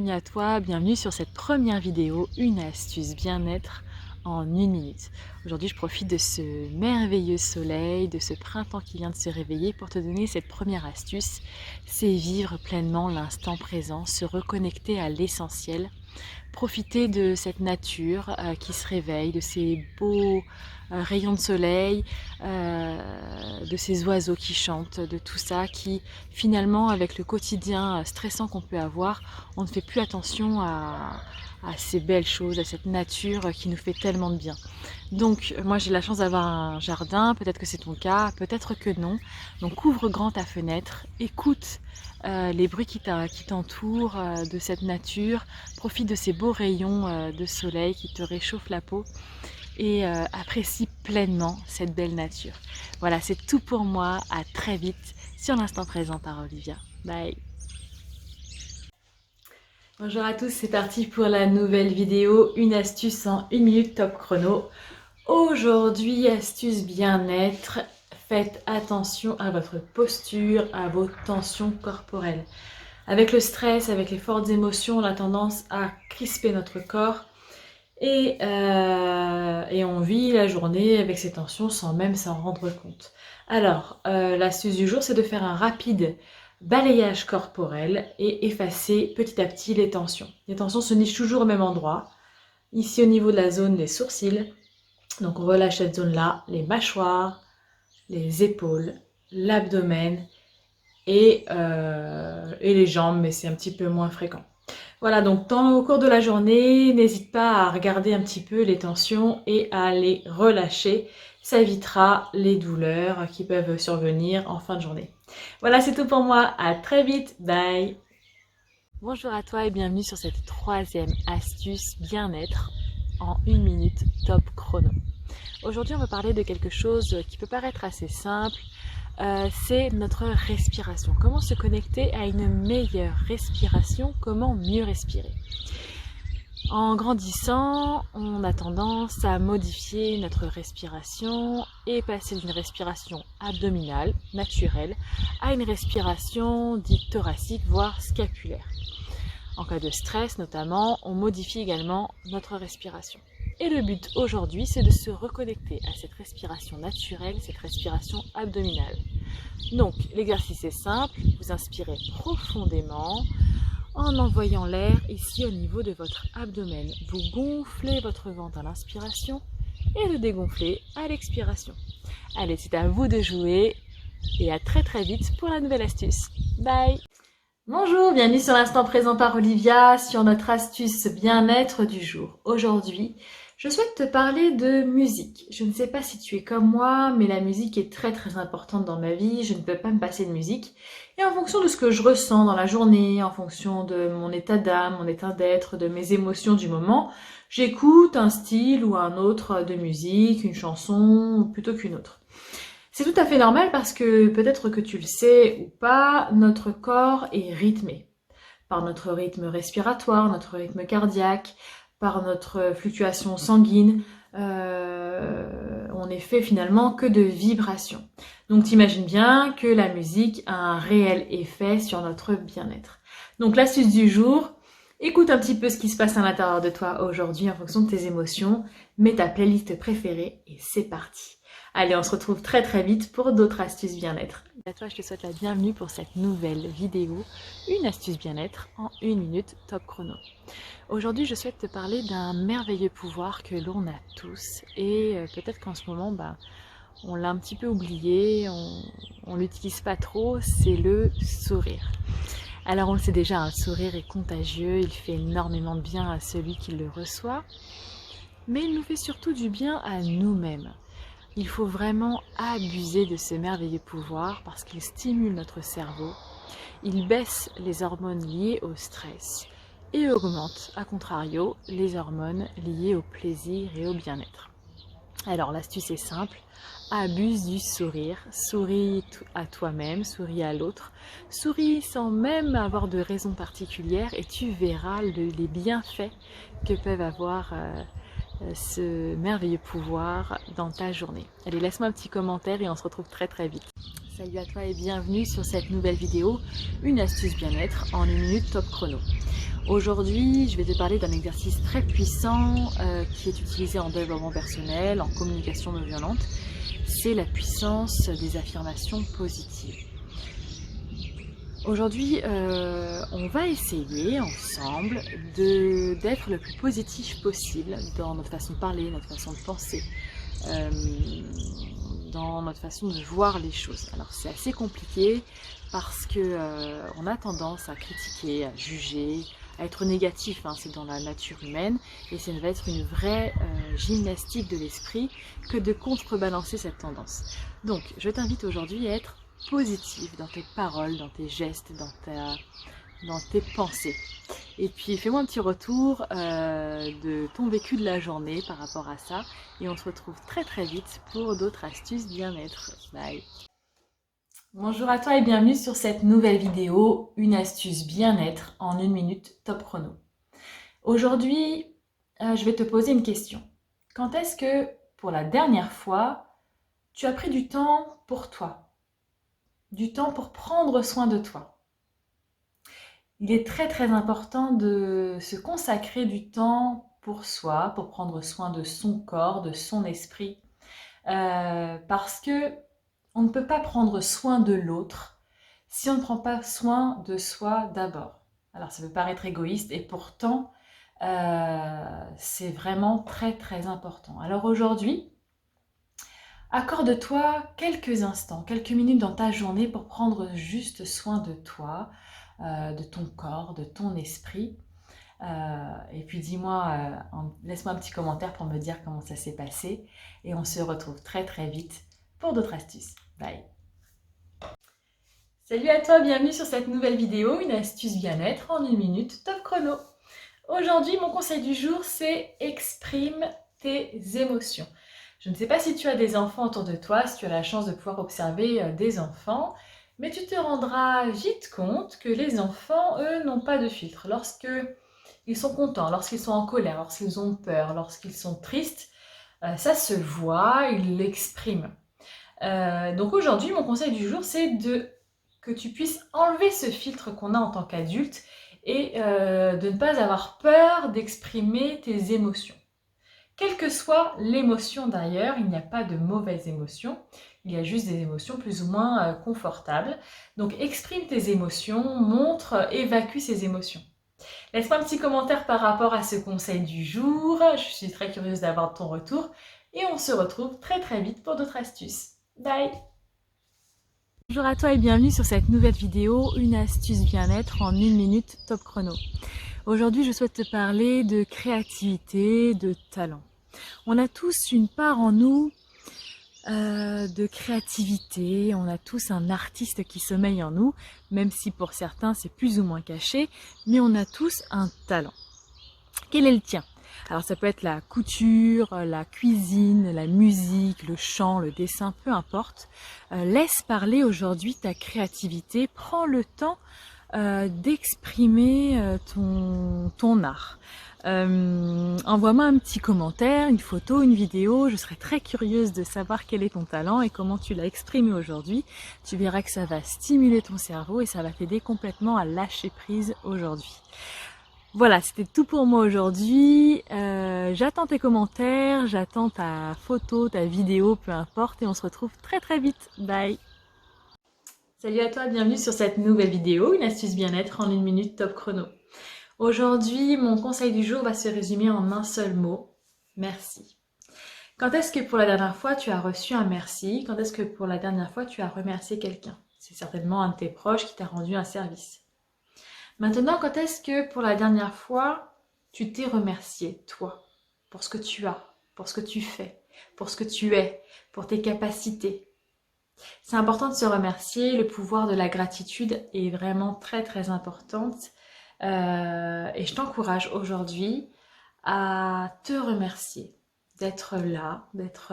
bienvenue à toi, bienvenue sur cette première vidéo, une astuce bien-être en 1 minute. Aujourd'hui je profite de ce merveilleux soleil, de ce printemps qui vient de se réveiller pour te donner cette première astuce, c'est vivre pleinement l'instant présent, se reconnecter à l'essentiel. Profiter de cette nature qui se réveille, de ces beaux rayons de soleil, de ces oiseaux qui chantent, de tout ça qui finalement avec le quotidien stressant qu'on peut avoir, on ne fait plus attention à ces belles choses, à cette nature qui nous fait tellement de bien. Donc moi j'ai la chance d'avoir un jardin, peut-être que c'est ton cas, peut-être que non. Donc ouvre grand ta fenêtre, écoute les bruits qui t'entourent, de cette nature, profite de ces beaux rayons de soleil qui te réchauffent la peau et apprécie pleinement cette belle nature. Voilà, c'est tout pour moi, à très vite sur l'instant présent par Olivia. Bye. Bonjour à tous, c'est parti pour la nouvelle vidéo, une astuce en 1 minute top chrono. Aujourd'hui, astuce bien-être, faites attention à votre posture, à vos tensions corporelles. Avec le stress, avec les fortes émotions, on a tendance à crisper notre corps et on vit la journée avec ces tensions sans même s'en rendre compte. Alors, l'astuce du jour, c'est de faire un rapide balayage corporel et effacer petit à petit les tensions. Les tensions se nichent toujours au même endroit, ici au niveau de la zone des sourcils. Donc on relâche cette zone-là, les mâchoires, les épaules, l'abdomen et les jambes, mais c'est un petit peu moins fréquent. Voilà, donc au cours de la journée, n'hésite pas à regarder un petit peu les tensions et à les relâcher. Ça évitera les douleurs qui peuvent survenir en fin de journée. Voilà, c'est tout pour moi. À très vite. Bye. Bonjour à toi et bienvenue sur cette troisième astuce bien-être en 1 minute top chrono. Aujourd'hui, on va parler de quelque chose qui peut paraître assez simple, c'est notre respiration. Comment se connecter à une meilleure respiration, comment mieux respirer. En grandissant, on a tendance à modifier notre respiration et passer d'une respiration abdominale, naturelle, à une respiration dite thoracique, voire scapulaire. En cas de stress notamment, on modifie également notre respiration. Et le but aujourd'hui, c'est de se reconnecter à cette respiration naturelle, cette respiration abdominale. Donc, l'exercice est simple, vous inspirez profondément en envoyant l'air ici au niveau de votre abdomen. Vous gonflez votre ventre à l'inspiration et le dégonflez à l'expiration. Allez, c'est à vous de jouer et à très très vite pour la nouvelle astuce. Bye! Bonjour, bienvenue sur l'instant présent par Olivia, sur notre astuce bien-être du jour. Aujourd'hui, je souhaite te parler de musique. Je ne sais pas si tu es comme moi, mais la musique est très très importante dans ma vie. Je ne peux pas me passer de musique. Et en fonction de ce que je ressens dans la journée, en fonction de mon état d'âme, mon état d'être, de mes émotions du moment, j'écoute un style ou un autre de musique, une chanson plutôt qu'une autre. C'est tout à fait normal parce que peut-être que tu le sais ou pas, notre corps est rythmé par notre rythme respiratoire, notre rythme cardiaque, par notre fluctuation sanguine. On n'est fait finalement que de vibrations. Donc t'imagines bien que la musique a un réel effet sur notre bien-être. Donc l'astuce du jour, écoute un petit peu ce qui se passe à l'intérieur de toi aujourd'hui en fonction de tes émotions, mets ta playlist préférée et c'est parti. Allez, on se retrouve très très vite pour d'autres astuces bien-être. À toi, je te souhaite la bienvenue pour cette nouvelle vidéo, une astuce bien-être en 1 minute top chrono. Aujourd'hui, je souhaite te parler d'un merveilleux pouvoir que l'on a tous et peut-être qu'en ce moment, on l'a un petit peu oublié, on l'utilise pas trop, c'est le sourire. Alors on le sait déjà, un sourire est contagieux, il fait énormément de bien à celui qui le reçoit, mais il nous fait surtout du bien à nous-mêmes. Il faut vraiment abuser de ce merveilleux pouvoir parce qu'il stimule notre cerveau, il baisse les hormones liées au stress et augmente, à contrario, les hormones liées au plaisir et au bien-être. Alors l'astuce est simple, abuse du sourire, souris à toi-même, souris à l'autre, souris sans même avoir de raison particulière et tu verras les bienfaits que peuvent avoir ce merveilleux pouvoir dans ta journée. Allez, laisse-moi un petit commentaire et on se retrouve très très vite. Salut à toi et bienvenue sur cette nouvelle vidéo, une astuce bien-être en 1 minute top chrono. Aujourd'hui, je vais te parler d'un exercice très puissant qui est utilisé en développement personnel, en communication non violente. C'est la puissance des affirmations positives. Aujourd'hui, on va essayer ensemble d'être le plus positif possible dans notre façon de parler, notre façon de penser, dans notre façon de voir les choses. Alors c'est assez compliqué parce que on a tendance à critiquer, à juger, à être négatif, hein, c'est dans la nature humaine et ça va être une vraie gymnastique de l'esprit que de contrebalancer cette tendance. Donc je t'invite aujourd'hui à être positif dans tes paroles, dans tes gestes, dans tes pensées. Et puis fais-moi un petit retour de ton vécu de la journée par rapport à ça. Et on se retrouve très très vite pour d'autres astuces bien-être. Bye! Bonjour à toi et bienvenue sur cette nouvelle vidéo, une astuce bien-être en 1 minute top chrono. Aujourd'hui, je vais te poser une question. Quand est-ce que, pour la dernière fois, tu as pris du temps pour toi? Du temps pour prendre soin de toi? Il est très très important de se consacrer du temps pour soi, pour prendre soin de son corps, de son esprit, parce que on ne peut pas prendre soin de l'autre si on ne prend pas soin de soi d'abord. Alors ça peut paraître égoïste et pourtant c'est vraiment très très important. Alors aujourd'hui, accorde-toi quelques instants, quelques minutes dans ta journée pour prendre juste soin de toi, de ton corps, de ton esprit. Et puis dis-moi, laisse-moi un petit commentaire pour me dire comment ça s'est passé. Et on se retrouve très très vite pour d'autres astuces. Bye! Salut à toi, bienvenue sur cette nouvelle vidéo, une astuce bien-être en 1 minute top chrono. Aujourd'hui, mon conseil du jour, c'est exprime tes émotions. Je ne sais pas si tu as des enfants autour de toi, si tu as la chance de pouvoir observer des enfants, mais tu te rendras vite compte que les enfants, eux, n'ont pas de filtre. Lorsqu'ils sont contents, lorsqu'ils sont en colère, lorsqu'ils ont peur, lorsqu'ils sont tristes, ça se voit, ils l'expriment. Donc aujourd'hui, mon conseil du jour, c'est que tu puisses enlever ce filtre qu'on a en tant qu'adulte et de ne pas avoir peur d'exprimer tes émotions. Quelle que soit l'émotion d'ailleurs, il n'y a pas de mauvaises émotions, il y a juste des émotions plus ou moins confortables. Donc exprime tes émotions, montre, évacue ces émotions. Laisse-moi un petit commentaire par rapport à ce conseil du jour, je suis très curieuse d'avoir ton retour et on se retrouve très très vite pour d'autres astuces. Bye! Bonjour à toi et bienvenue sur cette nouvelle vidéo, une astuce bien-être en 1 minute top chrono. Aujourd'hui, je souhaite te parler de créativité, de talent. On a tous une part en nous de créativité, on a tous un artiste qui sommeille en nous, même si pour certains c'est plus ou moins caché, mais on a tous un talent. Quel est le tien? Alors ça peut être la couture, la cuisine, la musique, le chant, le dessin, peu importe. Laisse parler aujourd'hui ta créativité, prends le temps d'exprimer ton art. Envoie-moi un petit commentaire, une photo, une vidéo, je serais très curieuse de savoir quel est ton talent et comment tu l'as exprimé aujourd'hui. Tu verras que ça va stimuler ton cerveau et ça va t'aider complètement à lâcher prise aujourd'hui. Voilà, c'était tout pour moi aujourd'hui. J'attends tes commentaires, j'attends ta photo, ta vidéo, peu importe, et on se retrouve très très vite. Bye! Salut à toi, bienvenue sur cette nouvelle vidéo, une astuce bien-être en 1 minute top chrono. Aujourd'hui, mon conseil du jour va se résumer en un seul mot, merci. Quand est-ce que pour la dernière fois tu as reçu un merci? Quand est-ce que pour la dernière fois tu as remercié quelqu'un? C'est certainement un de tes proches qui t'a rendu un service. Maintenant, quand est-ce que pour la dernière fois, tu t'es remercié, toi, pour ce que tu as, pour ce que tu fais, pour ce que tu es, pour tes capacités? C'est important de se remercier, le pouvoir de la gratitude est vraiment très très importante et je t'encourage aujourd'hui à te remercier, d'être là, d'être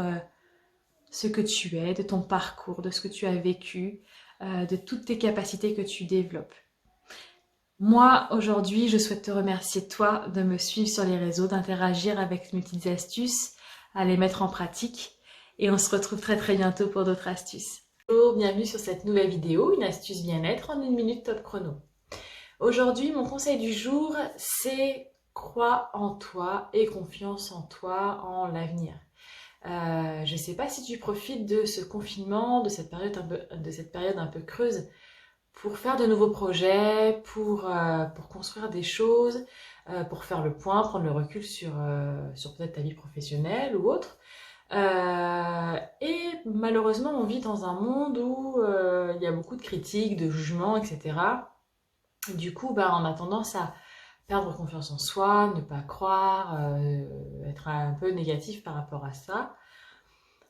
ce que tu es, de ton parcours, de ce que tu as vécu, de toutes tes capacités que tu développes. Moi, aujourd'hui, je souhaite te remercier, toi, de me suivre sur les réseaux, d'interagir avec mes petites astuces, à les mettre en pratique. Et on se retrouve très très bientôt pour d'autres astuces. Bonjour, bienvenue sur cette nouvelle vidéo, une astuce bien-être en 1 minute top chrono. Aujourd'hui, mon conseil du jour, c'est crois en toi et confiance en toi, en l'avenir. Je ne sais pas si tu profites de ce confinement, de cette période un peu creuse pour faire de nouveaux projets, pour construire des choses, pour faire le point, prendre le recul sur peut-être ta vie professionnelle ou autre. Et malheureusement, on vit dans un monde où il y a beaucoup de critiques, de jugements, etc. Du coup, bah, on a tendance à perdre confiance en soi, ne pas croire, être un peu négatif par rapport à ça,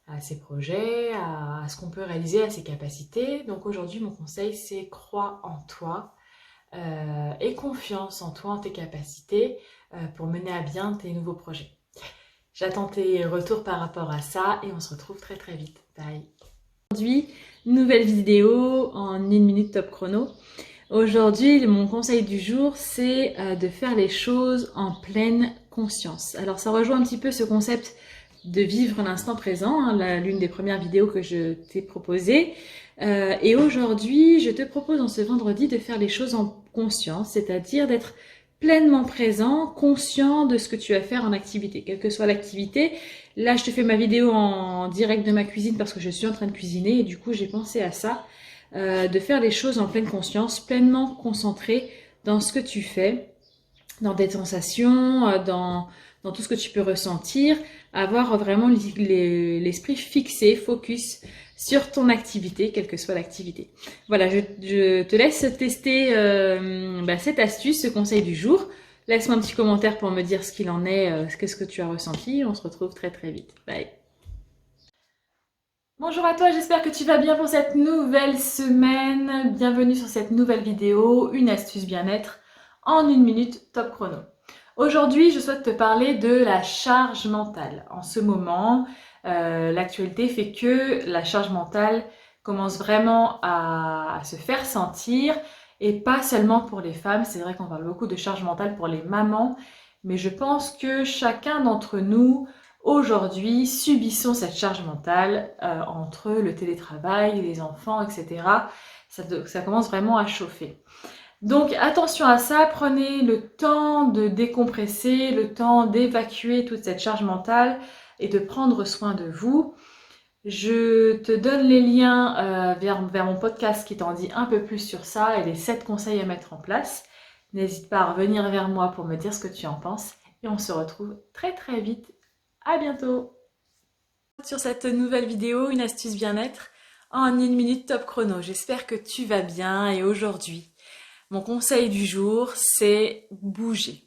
à ses projets, à ce qu'on peut réaliser, à ses capacités. Donc aujourd'hui, mon conseil, c'est crois en toi et confiance en toi, en tes capacités pour mener à bien tes nouveaux projets. J'attends tes retours par rapport à ça et on se retrouve très très vite. Bye. Aujourd'hui, nouvelle vidéo en 1 minute top chrono. Aujourd'hui, mon conseil du jour, c'est de faire les choses en pleine conscience. Alors ça rejoint un petit peu ce concept de vivre l'instant présent, hein, l'une des premières vidéos que je t'ai proposées. Et aujourd'hui, je te propose en ce vendredi de faire les choses en conscience, c'est-à-dire d'être pleinement présent, conscient de ce que tu vas faire en activité, quelle que soit l'activité. Là, je te fais ma vidéo en direct de ma cuisine parce que je suis en train de cuisiner et du coup, j'ai pensé à ça, de faire les choses en pleine conscience, pleinement concentré dans ce que tu fais, dans tes sensations, dans tout ce que tu peux ressentir, avoir vraiment l'esprit fixé, focus sur ton activité, quelle que soit l'activité. Voilà, je te laisse tester cette astuce, ce conseil du jour. Laisse-moi un petit commentaire pour me dire ce qu'il en est, qu'est-ce que tu as ressenti. On se retrouve très très vite. Bye. Bonjour à toi, j'espère que tu vas bien pour cette nouvelle semaine. Bienvenue sur cette nouvelle vidéo, une astuce bien-être en 1 minute top chrono. Aujourd'hui, je souhaite te parler de la charge mentale. En ce moment, l'actualité fait que la charge mentale commence vraiment à se faire sentir et pas seulement pour les femmes. C'est vrai qu'on parle beaucoup de charge mentale pour les mamans, mais je pense que chacun d'entre nous aujourd'hui, subissons cette charge mentale entre le télétravail, les enfants, etc. Ça commence vraiment à chauffer. Donc attention à ça, prenez le temps de décompresser, le temps d'évacuer toute cette charge mentale et de prendre soin de vous. Je te donne les liens vers mon podcast qui t'en dit un peu plus sur ça et les 7 conseils à mettre en place. N'hésite pas à revenir vers moi pour me dire ce que tu en penses et on se retrouve très très vite. À bientôt sur cette nouvelle vidéo, une astuce bien-être en 1 minute top chrono. J'espère que tu vas bien et aujourd'hui, mon conseil du jour, c'est bouger.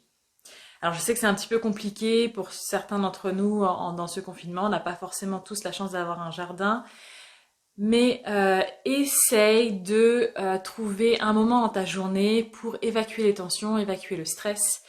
Alors je sais que c'est un petit peu compliqué pour certains d'entre nous dans ce confinement. On n'a pas forcément tous la chance d'avoir un jardin. Mais essaye de trouver un moment dans ta journée pour évacuer les tensions, évacuer le stress,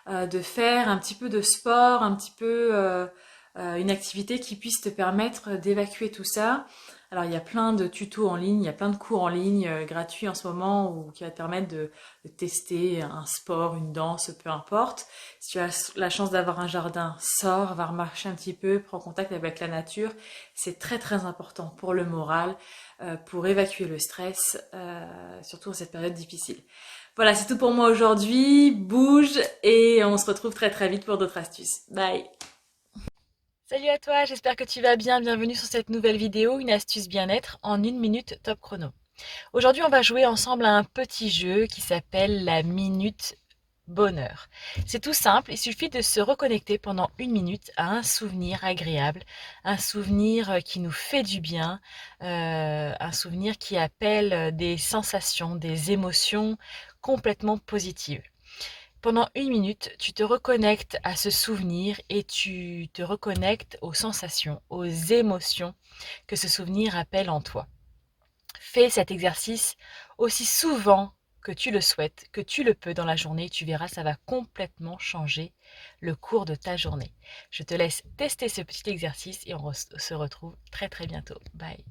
de faire un petit peu de sport, un petit peu une activité qui puisse te permettre d'évacuer tout ça. Alors il y a plein de tutos en ligne, il y a plein de cours en ligne gratuits en ce moment qui va te permettre de tester un sport, une danse, peu importe. Si tu as la chance d'avoir un jardin, sors, va marcher un petit peu, prends contact avec la nature. C'est très très important pour le moral, pour évacuer le stress, surtout en cette période difficile. Voilà, c'est tout pour moi aujourd'hui. Bouge et on se retrouve très très vite pour d'autres astuces. Bye! Salut à toi, j'espère que tu vas bien. Bienvenue sur cette nouvelle vidéo, une astuce bien-être en 1 minute top chrono. Aujourd'hui, on va jouer ensemble à un petit jeu qui s'appelle la minute bonheur. C'est tout simple, il suffit de se reconnecter pendant 1 minute à un souvenir agréable, un souvenir qui nous fait du bien, un souvenir qui appelle des sensations, des émotions complètement positives. Pendant 1 minute, tu te reconnectes à ce souvenir et tu te reconnectes aux sensations, aux émotions que ce souvenir appelle en toi. Fais cet exercice aussi souvent que tu le souhaites, que tu le peux dans la journée. Tu verras, ça va complètement changer le cours de ta journée. Je te laisse tester ce petit exercice et on se retrouve très très bientôt. Bye.